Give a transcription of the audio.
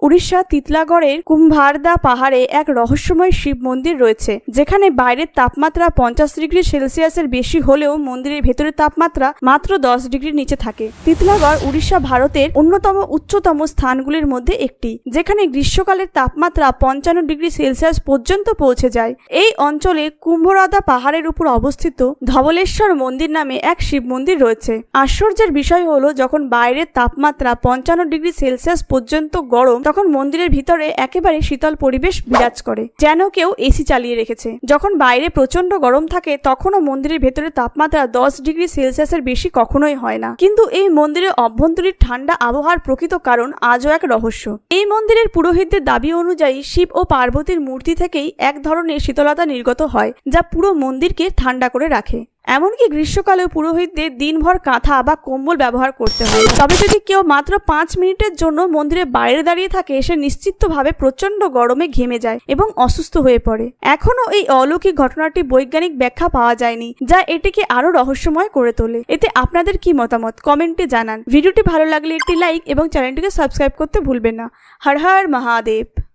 উড়িষ্যা তিতলাগড়ের কুম্ভারদা পাহাড়ে এক রহস্যময় শিব মন্দির রয়েছে, যেখানে বাইরের তাপমাত্রা 50 ডিগ্রি সেলসিয়াসের বেশি হলেও মন্দিরের ভেতরের তাপমাত্রা মাত্র 10 ডিগ্রির নিচে থাকে। তিতলাগড় উড়িষ্যা ভারতের অন্যতম উচ্চতম স্থানগুলির মধ্যে একটি, যেখানে গ্রীষ্মকালের তাপমাত্রা 55 ডিগ্রি সেলসিয়াস পর্যন্ত পৌঁছে যায়। এই অঞ্চলে কুম্ভরদা পাহাড়ের উপর অবস্থিত ধবলেশ্বর মন্দির নামে এক শিব মন্দির রয়েছে। আশ্চর্যের বিষয় হলো, যখন বাইরের তাপমাত্রা 55 ডিগ্রি সেলসিয়াস পর্যন্ত গরম, তখন মন্দিরের ভিতরে একেবারে শীতল পরিবেশ বিরাজ করে, যেন কেউ এসি চালিয়ে রেখেছে। যখন বাইরে প্রচন্ড গরম থাকে, তখনও মন্দিরের ভেতরে তাপমাত্রা 10 ডিগ্রি সেলসিয়াসের বেশি কখনোই হয় না। কিন্তু এই মন্দিরের অভ্যন্তরীণ ঠান্ডা আবহাওয়ার প্রকৃত কারণ আজও এক রহস্য। এই মন্দিরের পুরোহিতদের দাবি অনুযায়ী শিব ও পার্বতীর মূর্তি থেকেই এক ধরনের শীতলতা নির্গত হয়, যা পুরো মন্দিরকে ঠান্ডা করে রাখে। এমনকি গ্রীষ্মকালেও পুরোহিতদের দিনভর কাঁথা বা কম্বল ব্যবহার করতে হয়। তবে যদি কেউ মাত্র 5 মিনিটের জন্য মন্দিরের বাইরে দাঁড়িয়ে থাকে, সে নিশ্চিতভাবে প্রচন্ড গরমে ঘেমে যায় এবং অসুস্থ হয়ে পড়ে। এখনো এই অলৌকিক ঘটনাটি বৈজ্ঞানিক ব্যাখ্যা পাওয়া যায়নি, যা এটিকে আরো রহস্যময় করে তোলে। এতে আপনাদের কি মতামত কমেন্টে জানান। ভিডিওটি ভালো লাগলে একটি লাইক এবং চ্যানেলটিকে সাবস্ক্রাইব করতে ভুলবেন না। হর হর মহাদেব।